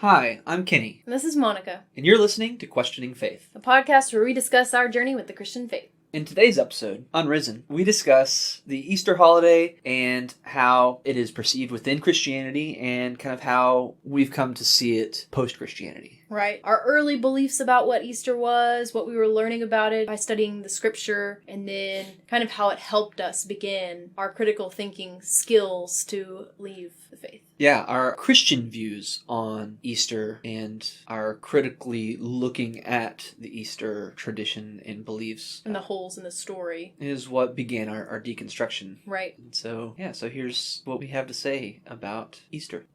Hi, I'm Kenny. And this is Monica. And you're listening to Questioning Faith, a podcast where we discuss our journey with the Christian faith. In today's episode, Unrisen, we discuss the Easter holiday and how it is perceived within Christianity and kind of how we've come to see it post-Christianity. Right. Our early beliefs about what Easter was, what we were learning about it by studying the scripture, and then kind of how it helped us begin our critical thinking skills to leave the faith. Yeah, our Christian views on Easter and our critically looking at the Easter tradition and beliefs. And the holes in the story. Is what began our deconstruction. Right. And so here's what we have to say about Easter.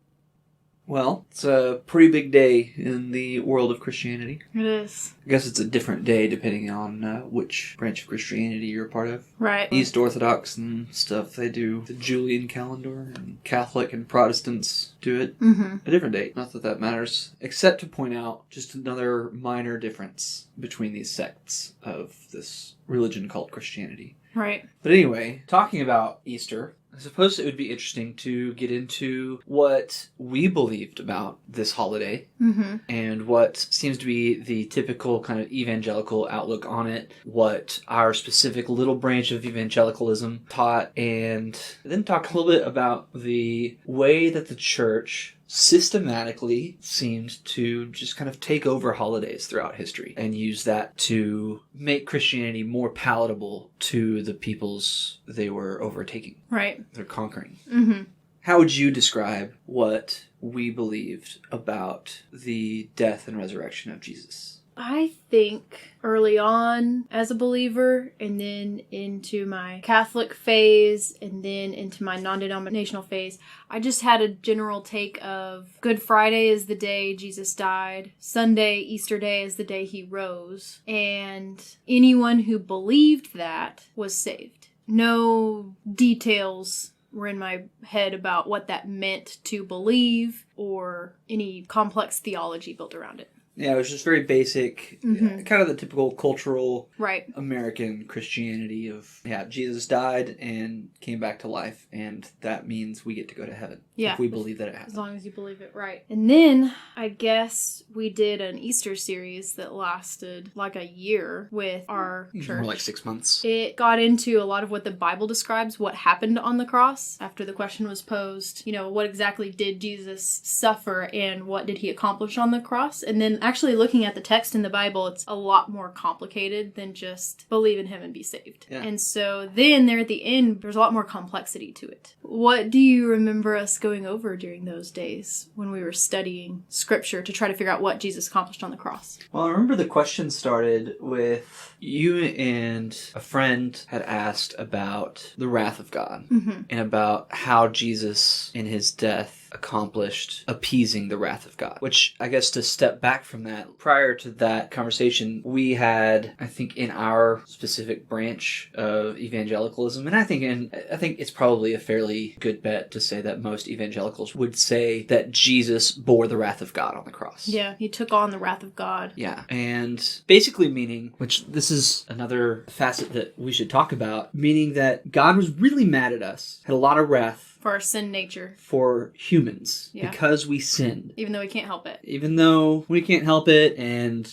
Well, it's a pretty big day in the world of Christianity. It is. I guess it's a different day depending on which branch of Christianity you're a part of. Right. East Orthodox and stuff, they do the Julian calendar, and Catholic and Protestants do it a different date. Not that that matters, except to point out just another minor difference between these sects of this religion called Christianity. Right. But anyway, talking about Easter, I suppose it would be interesting to get into what we believed about this holiday and what seems to be the typical kind of evangelical outlook on it, what our specific little branch of evangelicalism taught, and then talk a little bit about the way that the church systematically seemed to just kind of take over holidays throughout history and use that to make Christianity more palatable to the peoples they were overtaking. Right. They're conquering. How would you describe what we believed about the death and resurrection of Jesus? I think early on as a believer, and then into my Catholic phase, and then into my non-denominational phase, I just had a general take of Good Friday is the day Jesus died, Sunday, Easter Day is the day he rose, and anyone who believed that was saved. No details were in my head about what that meant to believe or any complex theology built around it. Yeah, it was just very basic, kind of the typical cultural American Christianity of, Jesus died and came back to life, and that means we get to go to heaven if we believe that it happened. As long as you believe it, right. And then, I guess, we did an Easter series that lasted like a year with our church. More like 6 months. It got into a lot of what the Bible describes, what happened on the cross after the question was posed, what exactly did Jesus suffer and what did he accomplish on the cross? And then actually looking at the text in the Bible, it's a lot more complicated than just believe in him and be saved. Yeah. And so then there at the end, there's a lot more complexity to it. What do you remember us going over during those days when we were studying scripture to try to figure out what Jesus accomplished on the cross? Well, I remember the question started with you and a friend had asked about the wrath of God and about how Jesus in his death accomplished appeasing the wrath of God. Which, I guess to step back from that, prior to that conversation, we had, I think in our specific branch of evangelicalism, and I think it's probably a fairly good bet to say that most evangelicals would say that Jesus bore the wrath of God on the cross. Yeah, he took on the wrath of God. Yeah, and basically meaning, which this is another facet that we should talk about, meaning that God was really mad at us, had a lot of wrath, for our sin nature. For humans. Yeah. Because we sinned. Even though we can't help it. Even though we can't help it, and,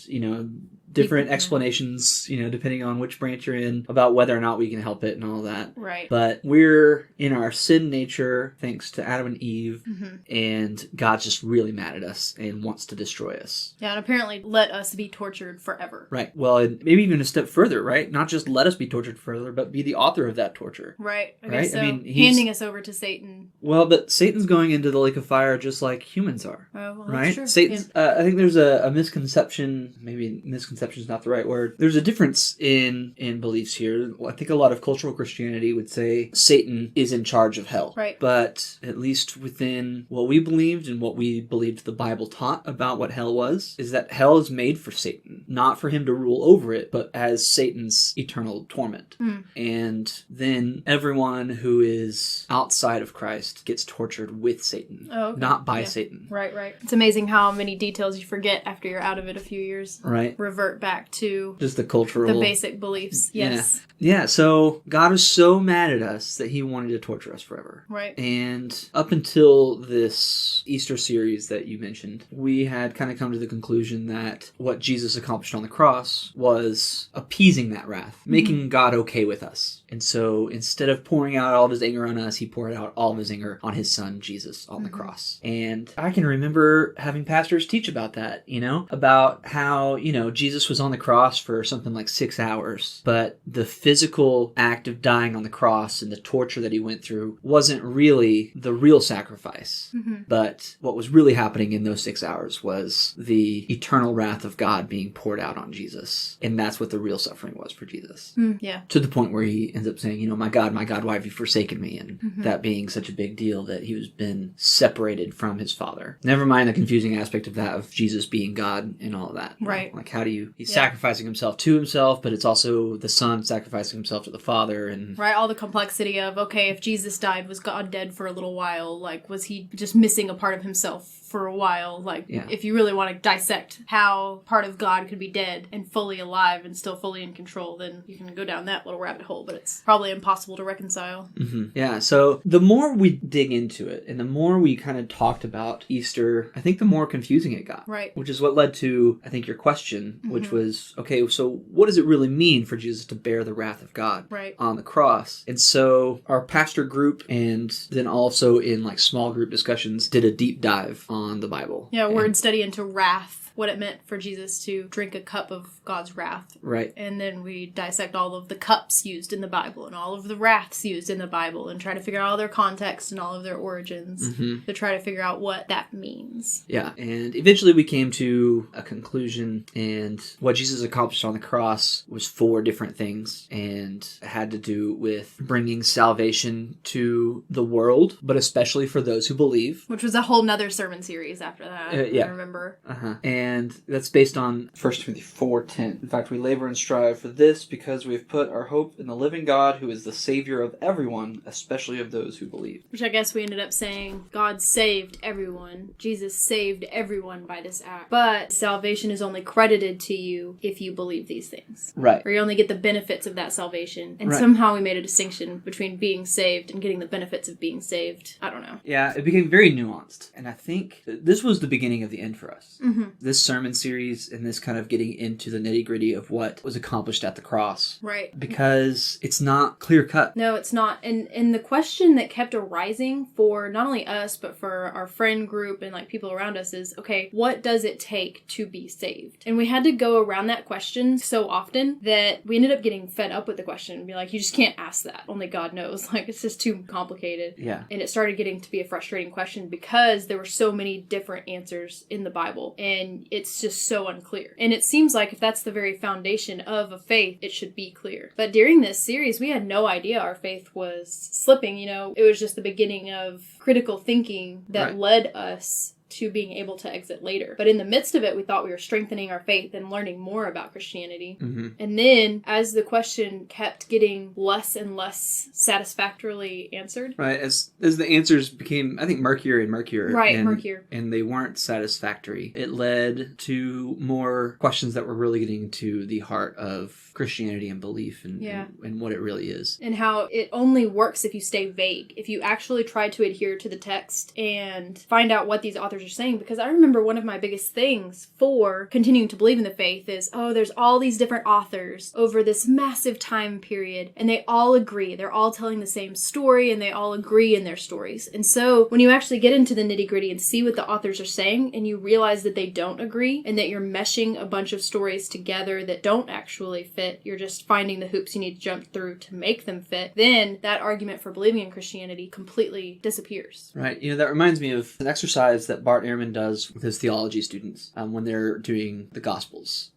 different explanations, depending on which branch you're in, about whether or not we can help it and all that. Right. But we're in our sin nature, thanks to Adam and Eve, and God's just really mad at us and wants to destroy us. Yeah, and apparently let us be tortured forever. Right. Well, maybe even a step further, right? Not just let us be tortured further, but be the author of that torture. Right. Okay, right? So handing us over to Satan. Well, but Satan's going into the lake of fire just like humans are. Oh, well, right? That's true. Satan's, I think there's a misconception, maybe misconception is not the right word. There's a difference in beliefs here. I think a lot of cultural Christianity would say Satan is in charge of hell. Right. But at least within what we believed and what we believed the Bible taught about what hell was, is that hell is made for Satan. Not for him to rule over it, but as Satan's eternal torment. And then everyone who is outside of Christ gets tortured with Satan. Oh, not by Satan. Right. It's amazing how many details you forget after you're out of it a few years. Right. Reverse revert back to just the cultural... the basic beliefs. Yes. Yeah, so God was so mad at us that he wanted to torture us forever. Right. And up until this Easter series that you mentioned, we had kind of come to the conclusion that what Jesus accomplished on the cross was appeasing that wrath, making God okay with us. And so instead of pouring out all of his anger on us, he poured out all of his anger on his son, Jesus, on the cross. And I can remember having pastors teach about that, about how, Jesus was on the cross for something like 6 hours, but the physical act of dying on the cross and the torture that he went through wasn't really the real sacrifice. But what was really happening in those 6 hours was the eternal wrath of God being poured out on Jesus. And that's what the real suffering was for Jesus. Yeah. To the point where he ends up saying, my God, why have you forsaken me? And that being such a big deal that he was been separated from his Father. Never mind the confusing aspect of that, of Jesus being God and all of that. Right. Like, how do you... He's sacrificing himself to himself, but it's also the Son sacrificing himself to the Father. And right, all the complexity of, okay, if Jesus died, was God dead for a little while? Like, was he just missing a part of himself for a while? Like, if you really want to dissect how part of God could be dead and fully alive and still fully in control, then you can go down that little rabbit hole, but it's probably impossible to reconcile. Yeah, so the more we dig into it and the more we kind of talked about Easter, I think the more confusing it got. Right. Which is what led to, I think, your question, which was, okay, so what does it really mean for Jesus to bear the wrath of God on the cross? And so our pastor group, and then also in like small group discussions, did a deep dive on the Bible. Yeah, word study into wrath. What it meant for Jesus to drink a cup of God's wrath. Right. And then we dissect all of the cups used in the Bible and all of the wraths used in the Bible and try to figure out all their context and all of their origins to try to figure out what that means. Yeah, and eventually we came to a conclusion, and what Jesus accomplished on the cross was 4 different things, and it had to do with bringing salvation to the world, but especially for those who believe. Which was a whole nother sermon series after that, I remember. And that's based on 1 Timothy 4:10. In fact, we labor and strive for this because we have put our hope in the living God, who is the Savior of everyone, especially of those who believe. Which I guess we ended up saying God saved everyone. Jesus saved everyone by this act. But salvation is only credited to you if you believe these things. Right. Or you only get the benefits of that salvation. And somehow we made a distinction between being saved and getting the benefits of being saved. I don't know. Yeah, it became very nuanced. And I think this was the beginning of the end for us. This sermon series and this kind of getting into the nitty-gritty of what was accomplished at the cross. Right. Because it's not clear-cut. No, it's not. And the question that kept arising for not only us, but for our friend group and like people around us is, okay, what does it take to be saved? And we had to go around that question so often that we ended up getting fed up with the question and be like, you just can't ask that. Only God knows. Like, it's just too complicated. Yeah. And it started getting to be a frustrating question because there were so many different answers in the Bible. And it's just so unclear. And it seems like if that's the very foundation of a faith, it should be clear. But during this series, we had no idea our faith was slipping. It was just the beginning of critical thinking that led us to being able to exit later. But in the midst of it, we thought we were strengthening our faith and learning more about Christianity. And then as the question kept getting less and less satisfactorily answered. Right. As the answers became, I think, murkier and murkier. Right, murkier. And they weren't satisfactory. It led to more questions that were really getting to the heart of Christianity and belief and what it really is. And how it only works if you stay vague. If you actually try to adhere to the text and find out what these authors are saying. Because I remember one of my biggest things for continuing to believe in the faith is, there's all these different authors over this massive time period, and they all agree. They're all telling the same story, and they all agree in their stories. And so when you actually get into the nitty-gritty and see what the authors are saying, and you realize that they don't agree, and that you're meshing a bunch of stories together that don't actually fit, you're just finding the hoops you need to jump through to make them fit, then that argument for believing in Christianity completely disappears. Right. That reminds me of an exercise that Bart Ehrman does with his theology students when they're doing the Gospels.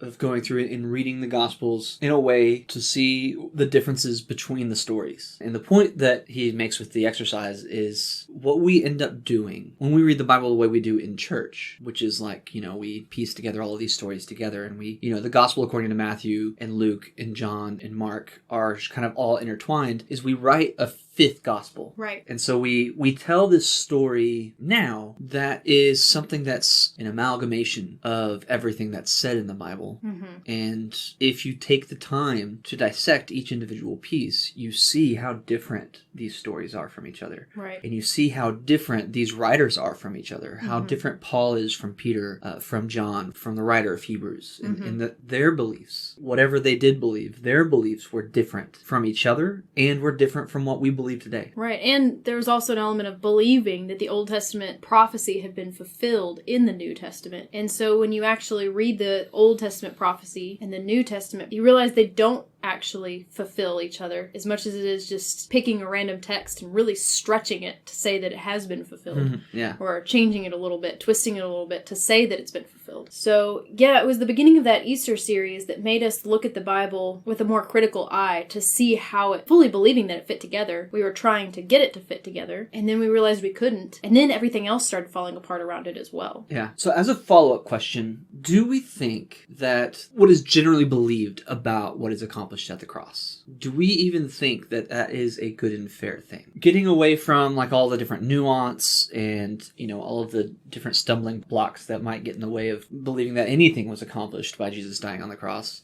Of going through it and reading the Gospels in a way to see the differences between the stories. And the point that he makes with the exercise is what we end up doing when we read the Bible the way we do in church, which is like, we piece together all of these stories together, and we, the Gospel according to Matthew and Luke and John and Mark are kind of all intertwined, is we write a fifth gospel. Right. And so we tell this story now that is something that's an amalgamation of everything that's said in the Bible. And if you take the time to dissect each individual piece, you see how different these stories are from each other. Right. And you see how different these writers are from each other, how different Paul is from Peter, from John, from the writer of Hebrews, and their beliefs, whatever they did believe, their beliefs were different from each other and were different from what we believe today. Right. And there was also an element of believing that the Old Testament prophecy had been fulfilled in the New Testament. And so when you actually read the Old Testament prophecy and the New Testament, you realize they don't actually fulfill each other as much as it is just picking a random text and really stretching it to say that it has been fulfilled. Or changing it a little bit, twisting it a little bit to say that it's been fulfilled. So yeah, it was the beginning of that Easter series that made us look at the Bible with a more critical eye to see how it, fully believing that it fit together, we were trying to get it to fit together, and then we realized we couldn't, and then everything else started falling apart around it as well. Yeah. So as a follow-up question, do we think that what is generally believed about what is accomplished at the cross, do we even think that that is a good and fair thing? Getting away from like all the different nuance and, you know, all of the different stumbling blocks that might get in the way of believing that anything was accomplished by Jesus dying on the cross.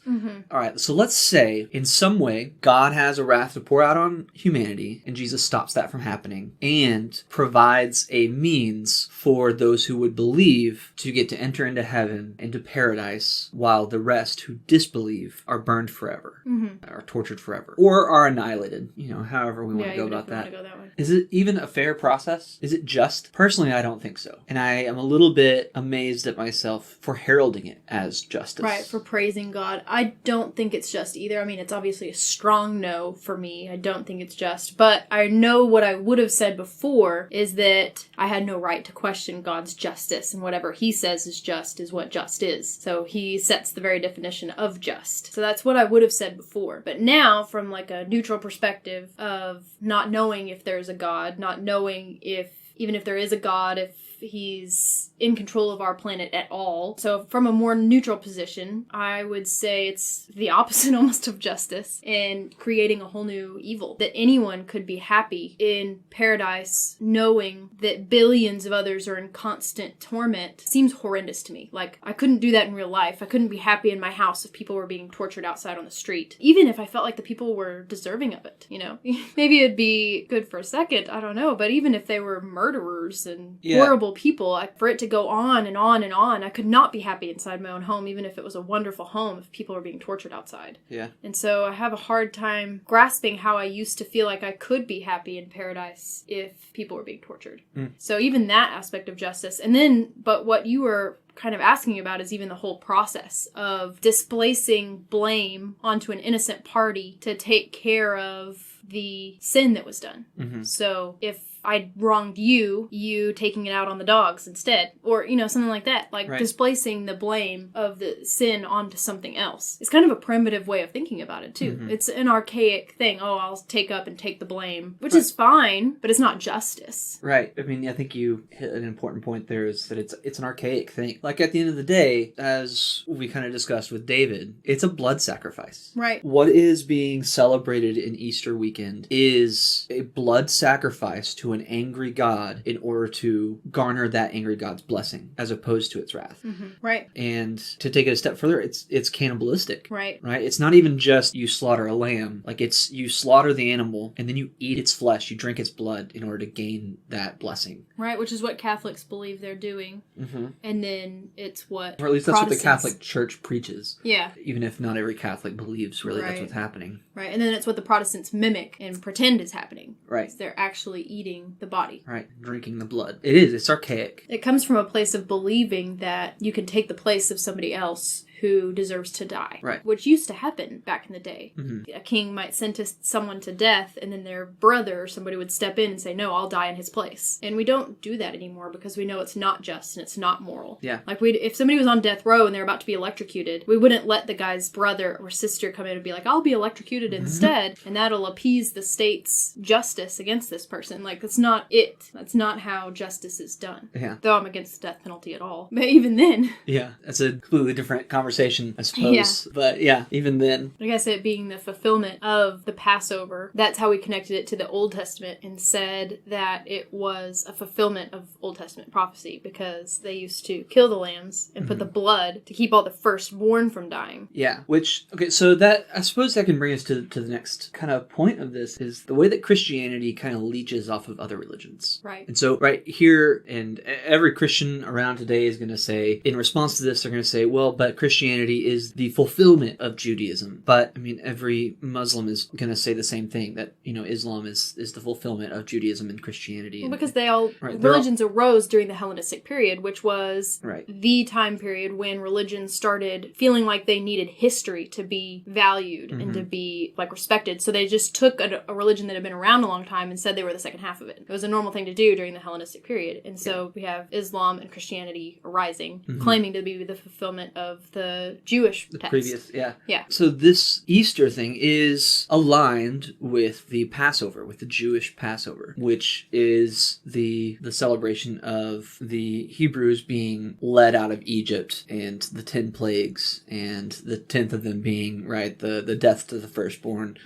All right, so let's say in some way God has a wrath to pour out on humanity and Jesus stops that from happening and provides a means for those who would believe to get to enter into heaven, into paradise, while the rest who disbelieve are burned forever. Are tortured forever, or are annihilated, you know, however we want to go about that. Is it even a fair process? Is it just? Personally, I don't think so. And I am a little bit amazed at myself for heralding it as justice. Right, for praising God. I don't think it's just either. I mean, it's obviously a strong no for me. I don't think it's just. But I know what I would have said before is that I had no right to question God's justice, and whatever he says is just is what just is. So he sets the very definition of just. So that's what I would have said before. But now, from like a neutral perspective of not knowing if there's a God, not knowing if, even if there is a God, if he's in control of our planet at all. So from a more neutral position, I would say it's the opposite almost of justice and creating a whole new evil. That anyone could be happy in paradise knowing that billions of others are in constant torment seems horrendous to me. Like, I couldn't do that in real life. I couldn't be happy in my house if people were being tortured outside on the street. Even if I felt like the people were deserving of it, you know? Maybe it'd be good for a second, I don't know. But even if they were murderers and horrible people, for it to go on and on and on, I could not be happy inside my own home, even if it was a wonderful home, if people were being tortured outside. Yeah. And so I have a hard time grasping how I used to feel like I could be happy in paradise if people were being tortured. So even that aspect of justice. And then, but what you were kind of asking about is even the whole process of displacing blame onto an innocent party to take care of the sin that was done. So if I wronged you taking it out on the dogs instead, or, you know, something like that, like displacing the blame of the sin onto something else. It's kind of a primitive way of thinking about it too. It's an archaic thing. Oh, I'll take up and take the blame, which is fine, but it's not justice. Right. I mean, I think you hit an important point there, is that it's an archaic thing. Like, at the end of the day, as we kind of discussed with David, it's a blood sacrifice. Right. What is being celebrated in Easter weekend is a blood sacrifice to an angry God in order to garner that angry God's blessing, as opposed to its wrath. Right. And to take it a step further, it's cannibalistic. Right. Right. It's not even just you slaughter a lamb. Like, it's you slaughter the animal and then you eat its flesh, you drink its blood in order to gain that blessing. Right, which is what Catholics believe they're doing. And then it's what Or at least that's what the Catholic Church preaches. Yeah. Even if not every Catholic believes really that's what's happening. Right, and then it's what the Protestants mimic and pretend is happening. Right. They're actually eating the body. Right, drinking the blood. It's archaic. It comes from a place of believing that you can take the place of somebody else who deserves to die. Right. Which used to happen back in the day. A king might sentence someone to death, and then their brother or somebody would step in and say, no, I'll die in his place. And we don't do that anymore because we know it's not just and it's not moral. Yeah. Like, if somebody was on death row and they're about to be electrocuted, we wouldn't let the guy's brother or sister come in and be like, I'll be electrocuted instead, and that'll appease the state's justice against this person. Like, that's not it. That's not how justice is done. Yeah. Though I'm against the death penalty at all. But even then. Yeah, that's a completely different conversation conversation, I suppose. Yeah. But yeah, even then. I guess it being the fulfillment of the Passover, that's how we connected it to the Old Testament and said that it was a fulfillment of Old Testament prophecy because they used to kill the lambs and put the blood to keep all the firstborn from dying. Yeah, which, okay, so that, I suppose that can bring us to the next kind of point of this is the way that Christianity kind of leeches off of other religions. Right. And so right here, and every Christian around today is going to say, in response to this, they're going to say, well, but Christianity is the fulfillment of Judaism. But, I mean, every Muslim is going to say the same thing, that, you know, Islam is the fulfillment of Judaism and Christianity. Well, because religions arose during the Hellenistic period, which was the time period when religions started feeling like they needed history to be valued and to be, like, respected. So they just took a religion that had been around a long time and said they were the second half of it. It was a normal thing to do during the Hellenistic period. And so we have Islam and Christianity arising, claiming to be the fulfillment of the Jewish text. Previous, yeah. Yeah. So this Easter thing is aligned with the Passover, with the Jewish Passover, which is the celebration of the Hebrews being led out of Egypt and the 10 plagues, and the 10th of them being, right, the death to the firstborn,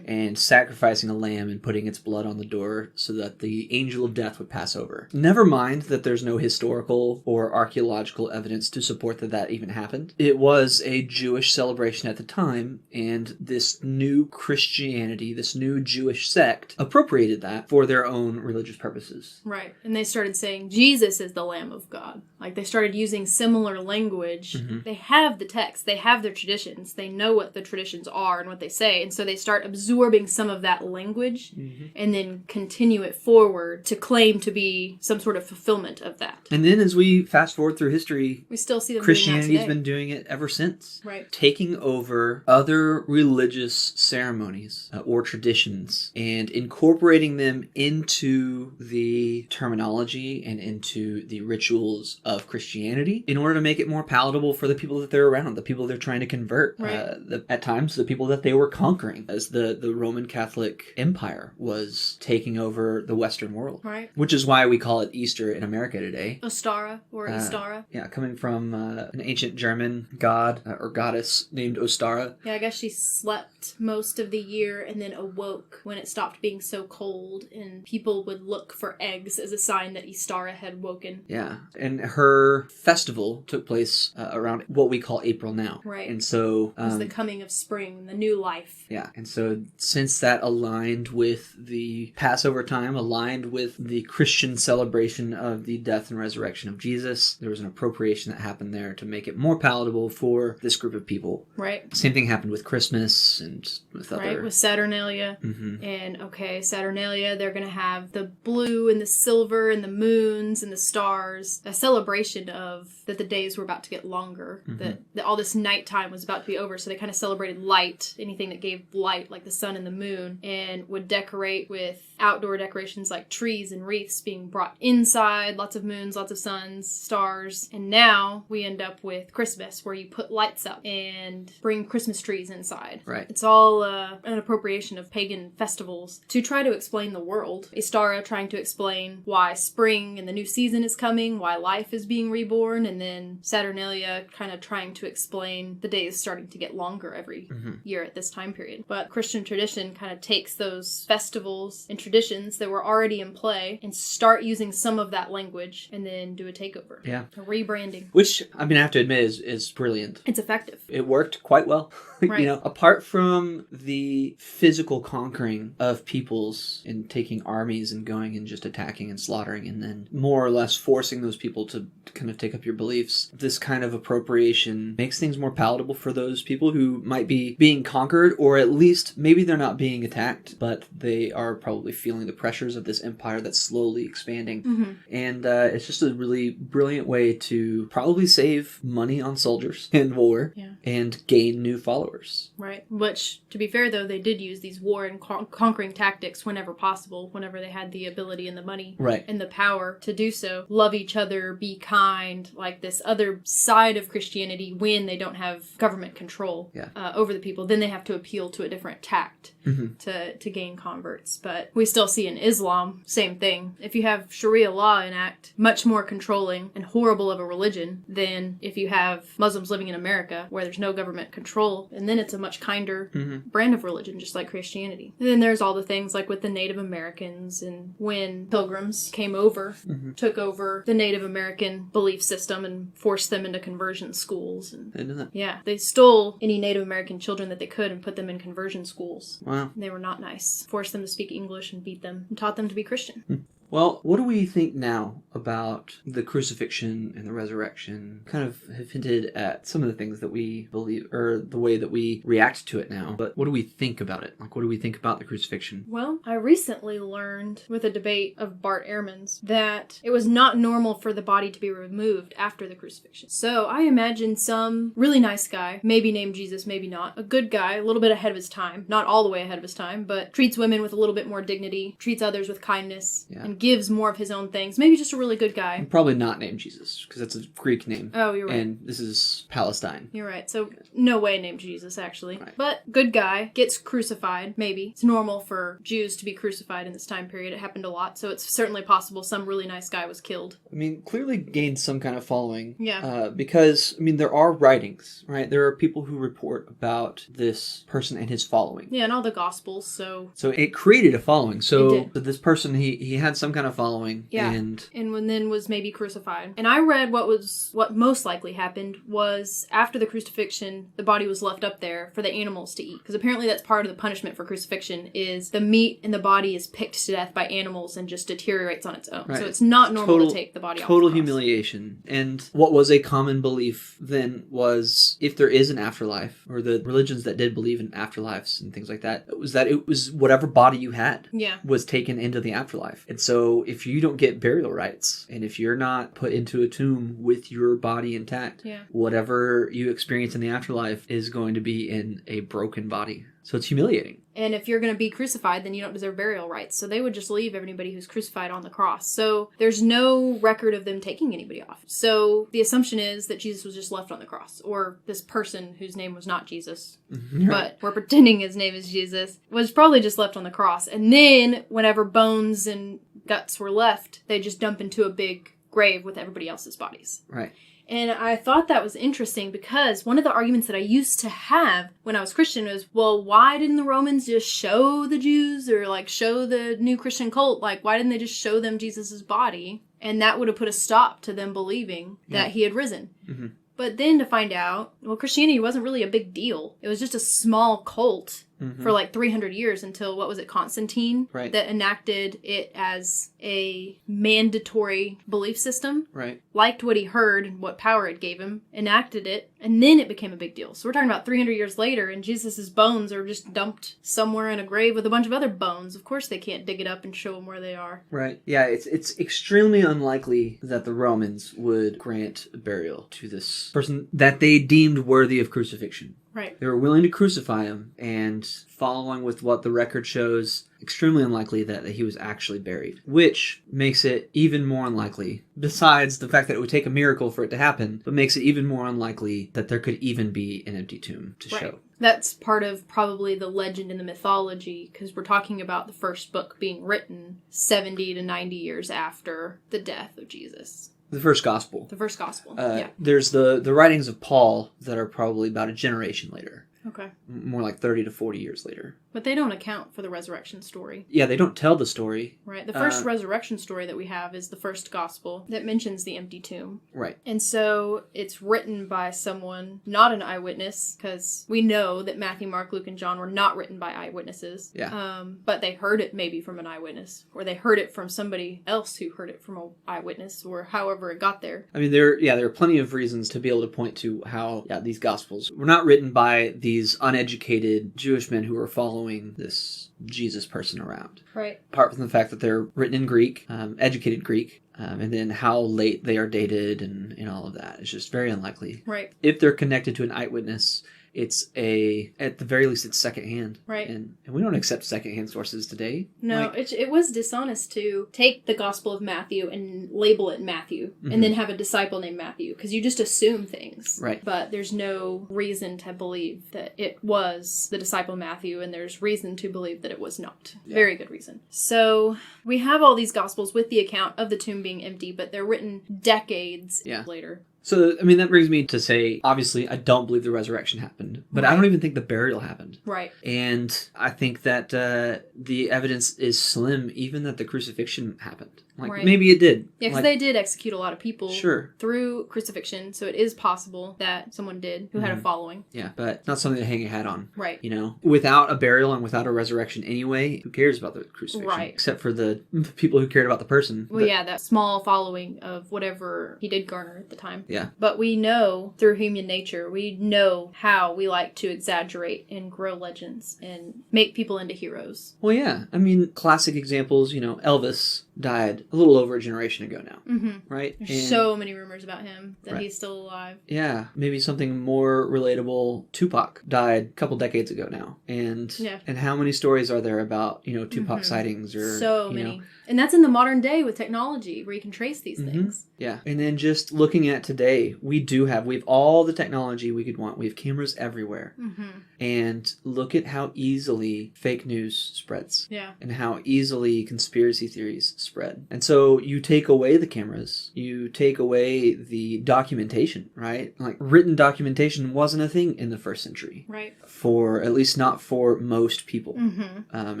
and sacrificing a lamb and putting its blood on the door so that the angel of death would pass over. Never mind that there's no historical or archaeological evidence to support that even happened. It was a Jewish celebration at the time, and this new Christianity, this new Jewish sect, appropriated that for their own religious purposes. Right. And they started saying Jesus is the Lamb of God. Like, they started using similar language. They have the text. They have their traditions. They know what the traditions are and what they say. And so they start absorbing some of that language and then continue it forward to claim to be some sort of fulfillment of that. And then as we fast forward through history, we still see them Christianity's been doing it ever since. Right. Taking over other religious ceremonies or traditions and incorporating them into the terminology and into the rituals of Christianity in order to make it more palatable for the people that they're around, the people they're trying to convert. Right. At times, the people that they were conquering, as the Roman Catholic Empire was taking over the Western world. Right. Which is why we call it Easter in America today. Ostara or Istara. Yeah, coming from an ancient German god or goddess named Ostara. Yeah, I guess she slept most of the year and then awoke when it stopped being so cold, and people would look for eggs as a sign that Istara had woken. Yeah, and her festival took place around what we call April now. Right. And so... it was the coming of spring, the new life. Yeah, and so since that aligned with the Passover time, aligned with the Christian celebration of the death and resurrection of Jesus, there was an appropriation that happened there to make it more palatable for this group of people. Right. Same thing happened with Christmas and with other... Right, with Saturnalia. And, Saturnalia, they're going to have the blue and the silver and the moons and the stars, a celebration of that the days were about to get longer, that all this nighttime was about to be over, so they kind of celebrated light, anything that gave light, like the sun and the moon, and would decorate with outdoor decorations like trees and wreaths being brought inside, lots of moons, lots of suns, stars, and now we end up with Christmas, where you put lights up and bring Christmas trees inside. Right. It's all an appropriation of pagan festivals to try to explain the world. Istara trying to explain why spring and the new season is coming, why life is being reborn, and then Saturnalia kind of trying to explain the days starting to get longer every year at this time period. But Christian tradition kind of takes those festivals and traditions that were already in play and start using some of that language and then do a takeover. Yeah. A rebranding. Which, I mean, I have to admit is brilliant. It's effective. It worked quite well. Right. You know, apart from the physical conquering of peoples and taking armies and going and just attacking and slaughtering and then more or less forcing those people to kind of take up your beliefs, this kind of appropriation makes things more palatable for those people who might be being conquered, or at least maybe they're not being attacked, but they are probably feeling the pressures of this empire that's slowly expanding. And it's just a really brilliant way to probably save money on soldiers in war and gain new followers. Right. Which, to be fair, though, they did use these war and conquering tactics whenever possible, whenever they had the ability and the money and the power to do so. Love each other, be kind, like this other side of Christianity when they don't have government control over the people. Then they have to appeal to a different tact to gain converts. But we still see in Islam, same thing. If you have Sharia law enact, much more controlling and horrible of a religion than if you have Muslim Muslims living in America where there's no government control, and then it's a much kinder brand of religion, just like Christianity. And then there's all the things like with the Native Americans, and when pilgrims came over, took over the Native American belief system and forced them into conversion schools. And I know that. yeah, they stole any Native American children that they could and put them in conversion schools. Wow. They were not nice. Forced them to speak English and beat them and taught them to be Christian. Well, what do we think now about the crucifixion and the resurrection? Kind of have hinted at some of the things that we believe, or the way that we react to it now. But what do we think about it? Like, what do we think about the crucifixion? Well, I recently learned with a debate of Bart Ehrman's that it was not normal for the body to be removed after the crucifixion. So I imagine some really nice guy, maybe named Jesus, maybe not, a good guy, a little bit ahead of his time, not all the way ahead of his time, but treats women with a little bit more dignity, treats others with kindness, and gives more of his own things. Maybe just a really good guy. Probably not named Jesus, because that's a Greek name. Oh, you're right. And this is Palestine. You're right. So no way named Jesus, actually. Right. But good guy, gets crucified, maybe. It's normal for Jews to be crucified in this time period. It happened a lot, so it's certainly possible some really nice guy was killed. I mean, clearly gained some kind of following. Yeah. Because, I mean, there are writings, right? There are people who report about this person and his following. Yeah, and all the Gospels, so it created a following. So, It did. this person, he had some kind of following. Yeah. And then was maybe crucified. And I read what most likely happened was after the crucifixion, the body was left up there for the animals to eat. Because apparently that's part of the punishment for crucifixion is the meat in the body is picked to death by animals and just deteriorates on its own. Right. So it's not normal to take the body off the Total cross. humiliation. And what was a common belief then was if there is an afterlife, or the religions that did believe in afterlives and things like that, it was whatever body you had was taken into the afterlife. And so if you don't get burial rights, and if you're not put into a tomb with your body intact, whatever you experience in the afterlife is going to be in a broken body. So it's humiliating. And if you're going to be crucified, then you don't deserve burial rights. So they would just leave everybody who's crucified on the cross. So there's no record of them taking anybody off. So the assumption is that Jesus was just left on the cross. Or this person whose name was not Jesus, but we're pretending his name is Jesus, was probably just left on the cross. And then whenever bones and guts were left, they just dump into a big grave with everybody else's bodies. Right. And I thought that was interesting because one of the arguments that I used to have when I was Christian was, well, why didn't the Romans just show the Jews or like show the new Christian cult? Like, why didn't they just show them Jesus's body? And that would have put a stop to them believing that he had risen. Mm-hmm. But then to find out, well, Christianity wasn't really a big deal. It was just a small cult for like 300 years until, what was it, Constantine? Right. That enacted it as a mandatory belief system. Right. Liked what he heard and what power it gave him, enacted it, and then it became a big deal. So we're talking about 300 years later, and Jesus' bones are just dumped somewhere in a grave with a bunch of other bones. Of course they can't dig it up and show them where they are. Right. Yeah, it's extremely unlikely that the Romans would grant burial to this person that they deemed worthy of crucifixion. Right. They were willing to crucify him, and following with what the record shows, extremely unlikely that he was actually buried. Which makes it even more unlikely, besides the fact that it would take a miracle for it to happen, but makes it even more unlikely that there could even be an empty tomb to show. That's part of probably the legend and the mythology, because we're talking about the first book being written 70 to 90 years after the death of Jesus. The first gospel. The first gospel, There's the writings of Paul that are probably about a generation later. Okay. More like 30 to 40 years later. But they don't account for the resurrection story. Yeah, they don't tell the story. Right. The first resurrection story that we have is the first gospel that mentions the empty tomb. Right. And so it's written by someone, not an eyewitness, because we know that Matthew, Mark, Luke, and John were not written by eyewitnesses. Yeah. But they heard it maybe from an eyewitness, or they heard it from somebody else who heard it from an eyewitness, or however it got there. I mean, there are plenty of reasons to be able to point to how, these gospels were not written by these uneducated Jewish men who were following this Jesus person around. Right. Apart from the fact that they're written in Greek, educated Greek, and then how late they are dated and all of that. It's just very unlikely. Right. If they're connected to an eyewitness, it's at the very least, it's secondhand. Right. And we don't accept secondhand sources today. No, it was dishonest to take the Gospel of Matthew and label it Matthew, and then have a disciple named Matthew, because you just assume things. Right. But there's no reason to believe that it was the disciple Matthew, and there's reason to believe that it was not. Yeah. Very good reason. So we have all these Gospels with the account of the tomb being empty, but they're written decades later. So, I mean, that brings me to say, obviously, I don't believe the resurrection happened, but I don't even think the burial happened. Right. And I think that the evidence is slim, even that the crucifixion happened. Like, maybe it did. Yeah, because they did execute a lot of people through crucifixion, so it is possible that someone did who had a following. Yeah, but not something to hang your hat on. Right. You know, without a burial and without a resurrection anyway, who cares about the crucifixion? Right. Except for the people who cared about the person. Well, yeah, that small following of whatever he did garner at the time. Yeah. But we know through human nature, we know how we like to exaggerate and grow legends and make people into heroes. Well, yeah. I mean, classic examples, you know, Elvis died a little over a generation ago now. Mm-hmm. Right? There's so many rumors about him that he's still alive. Yeah. Maybe something more relatable. Tupac died a couple decades ago now. And how many stories are there about, you know, Tupac sightings or so many. And that's in the modern day with technology where you can trace these things. Yeah. And then just looking at today, we have all the technology we could want. We have cameras everywhere. Mm-hmm. And look at how easily fake news spreads. Yeah. And how easily conspiracy theories spread. And so you take away the cameras, you take away the documentation, right? Like written documentation wasn't a thing in the first century. Right. For at least not for most people. Mm-hmm.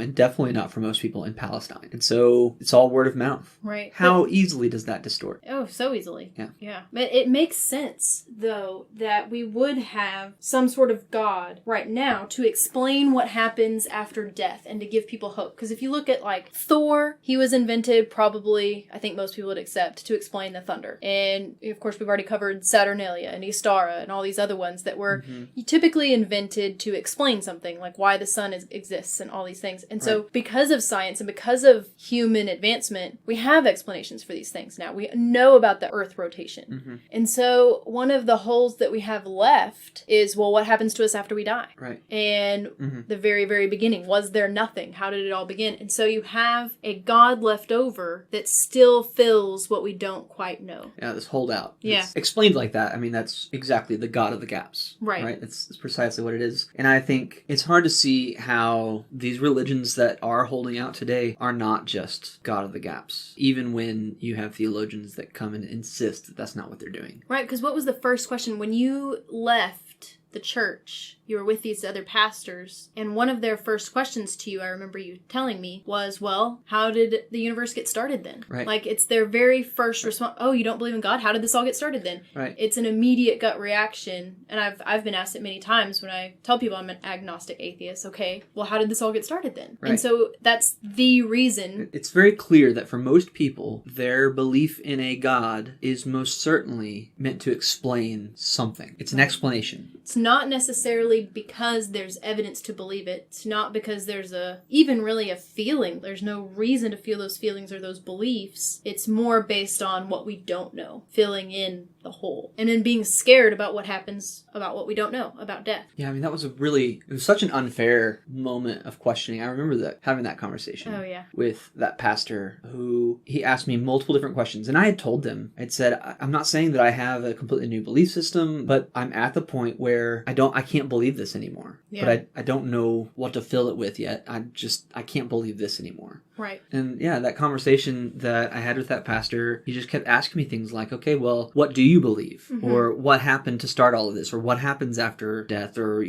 And definitely not for most people in Palestine. And so it's all word of mouth. Right. How easily does that distort? Oh, so easily. Yeah. Yeah. But it makes sense, though, that we would have some sort of God right now to explain what happens after death and to give people hope. Because if you look at, like, Thor, he was invented probably, I think most people would accept, to explain the thunder. And, of course, we've already covered Saturnalia and Istara and all these other ones that were typically invented to explain something, like why the sun exists and all these things. And so because of science and because of human advancement, we have explanations for these things now. We know about the Earth rotation. Mm-hmm. And so one of the holes that we have left is, well, what happens to us after we die? Right. And the very, very beginning, was there nothing? How did it all begin? And so you have a God left over that still fills what we don't quite know. Yeah, this holdout. Yeah. It's explained like that. I mean, that's exactly the God of the gaps. Right. Right? It's precisely what it is. And I think it's hard to see how these religions that are holding out today are not just God of the gaps, even when you have theologians that come and insist that that's not what they're doing. Right, because what was the first question when you left the church? You were with these other pastors, and one of their first questions to you, I remember you telling me, was, well, how did the universe get started then? Right. Like, it's their very first response. Oh, you don't believe in God? How did this all get started then? Right. It's an immediate gut reaction, and I've been asked it many times when I tell people I'm an agnostic atheist. Okay, well, how did this all get started then? Right. And so that's the reason. It's very clear that for most people, their belief in a God is most certainly meant to explain something. It's an explanation. It's not necessarily because there's evidence to believe it. It's not because there's even really a feeling. There's no reason to feel those feelings or those beliefs. It's more based on what we don't know, filling in the hole. And then being scared about what happens, about what we don't know, about death. Yeah, I mean, it was such an unfair moment of questioning. I remember having that conversation with that pastor who, he asked me multiple different questions. And I had told them, I'd said, I'm not saying that I have a completely new belief system, but I'm at the point where I can't believe this anymore. Yeah. But I don't know what to fill it with yet. I can't believe this anymore. Right. And yeah, that conversation that I had with that pastor, he just kept asking me things like, okay, well, what do you believe? Mm-hmm. Or what happened to start all of this? Or what happens after death? Or,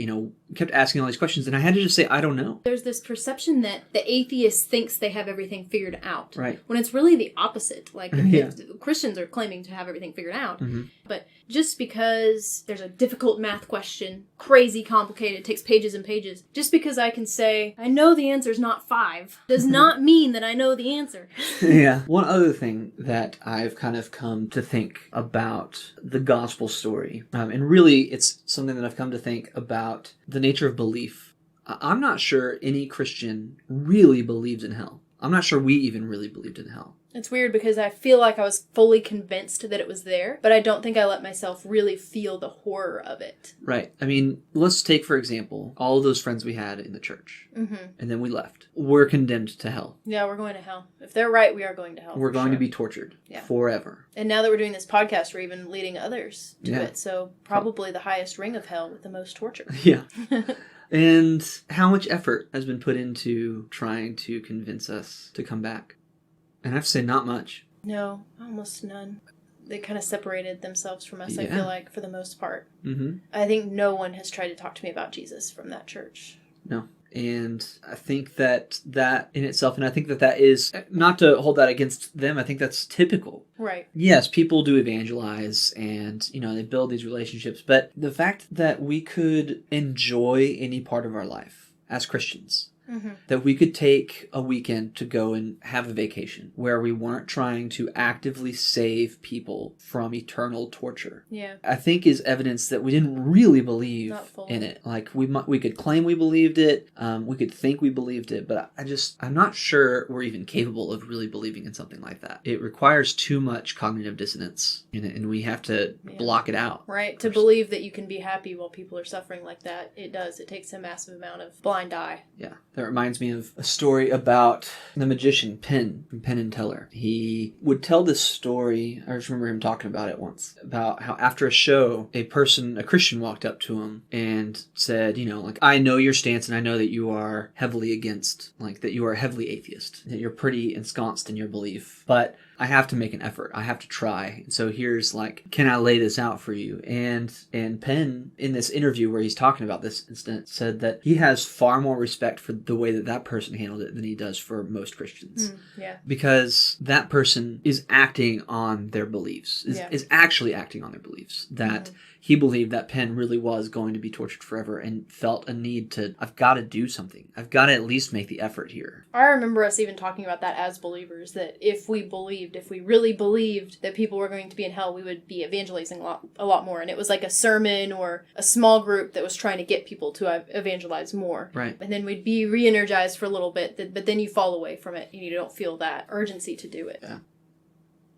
kept asking all these questions. And I had to just say, I don't know. There's this perception that the atheist thinks they have everything figured out. Right. When it's really the opposite. Like, if Christians are claiming to have everything figured out. Mm-hmm. But just because there's a difficult math question, crazy complicated, takes pages and pages, just because I can say, I know the answer's not 5, does not mean that I know the answer. Yeah. One other thing that I've kind of come to think about the gospel story, and really it's something that I've come to think about the nature of belief. I'm not sure any Christian really believes in hell. I'm not sure we even really believed in hell. It's weird because I feel like I was fully convinced that it was there, but I don't think I let myself really feel the horror of it. Right. I mean, let's take, for example, all of those friends we had in the church, and then we left. We're condemned to hell. Yeah, we're going to hell. If they're right, we are going to hell. We're going to be tortured forever. And now that we're doing this podcast, we're even leading others to it, so probably the highest ring of hell with the most torture. Yeah. And how much effort has been put into trying to convince us to come back? And I have to say, not much. No, almost none. they kind of separated themselves from us, Yeah. I feel like, for the most part. Mm-hmm. I think no one has tried to talk to me about Jesus from that church. No. And I think that in itself, and I think that is, not to hold that against them, I think that's typical. Right. Yes, people do evangelize and, they build these relationships, but the fact that we could enjoy any part of our life as Christians, that we could take a weekend to go and have a vacation where we weren't trying to actively save people from eternal torture. Yeah. I think is evidence that we didn't really believe in it. Like we could claim we believed it, we could think we believed it, but I'm not sure we're even capable of really believing in something like that. It requires too much cognitive dissonance in it, and we have to block it out. Right. To believe that you can be happy while people are suffering like that, it does. It takes a massive amount of blind eye. Yeah. That reminds me of a story about the magician Penn from Penn and Teller. He would tell this story, I just remember him talking about it once, about how after a show, a Christian walked up to him and said, I know your stance and I know that you are heavily against, that you are heavily atheist, that you're pretty ensconced in your belief, but I have to make an effort. I have to try. So here's can I lay this out for you? And Penn, in this interview where he's talking about this incident, said that he has far more respect for the way that person handled it than he does for most Christians. Yeah. Because that person is acting on their beliefs, is actually acting on their beliefs. That he believed that Penn really was going to be tortured forever and felt a need to, I've got to do something. I've got to at least make the effort here. I remember us even talking about that as believers, that if we really believed that people were going to be in hell, we would be evangelizing a lot more. And it was like a sermon or a small group that was trying to get people to evangelize more. Right. And then we'd be re-energized for a little bit, but then you fall away from it and you don't feel that urgency to do it. Yeah.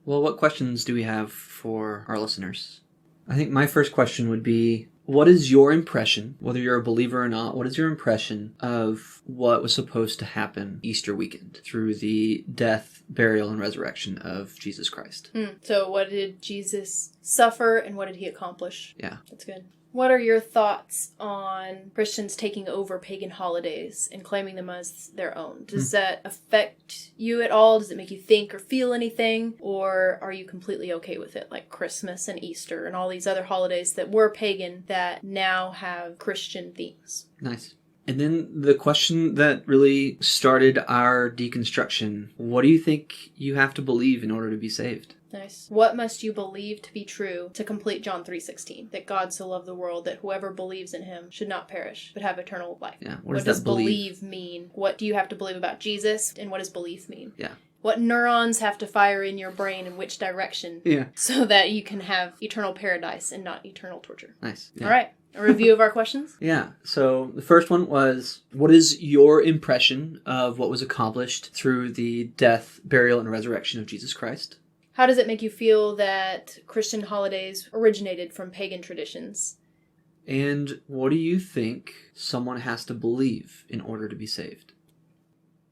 Well, what questions do we have for our listeners? I think my first question would be, what is your impression, whether you're a believer or not, what is your impression of what was supposed to happen Easter weekend through the death, burial, and resurrection of Jesus Christ? So what did Jesus suffer and what did he accomplish? Yeah. That's good. What are your thoughts on Christians taking over pagan holidays and claiming them as their own? Does that affect you at all? Does it make you think or feel anything? Or are you completely okay with it? Like Christmas and Easter and all these other holidays that were pagan that now have Christian themes. Nice. And then the question that really started our deconstruction, what do you think you have to believe in order to be saved? Nice. What must you believe to be true to complete John 3:16? That God so loved the world that whoever believes in him should not perish, but have eternal life. Yeah. What does believe mean? What do you have to believe about Jesus? And what does belief mean? Yeah. What neurons have to fire in your brain in which direction? Yeah. So that you can have eternal paradise and not eternal torture. Nice. Yeah. All right. A review of our questions? Yeah. So the first one was, what is your impression of what was accomplished through the death, burial, and resurrection of Jesus Christ? How does it make you feel that Christian holidays originated from pagan traditions? And what do you think someone has to believe in order to be saved?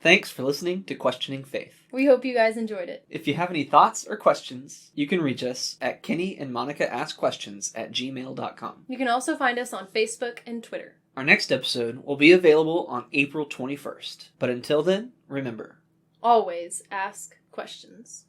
Thanks for listening to Questioning Faith. We hope you guys enjoyed it. If you have any thoughts or questions, you can reach us at kennyandmonicaAskQuestions@gmail.com. You can also find us on Facebook and Twitter. Our next episode will be available on April 21st. But until then, remember, Always ask questions.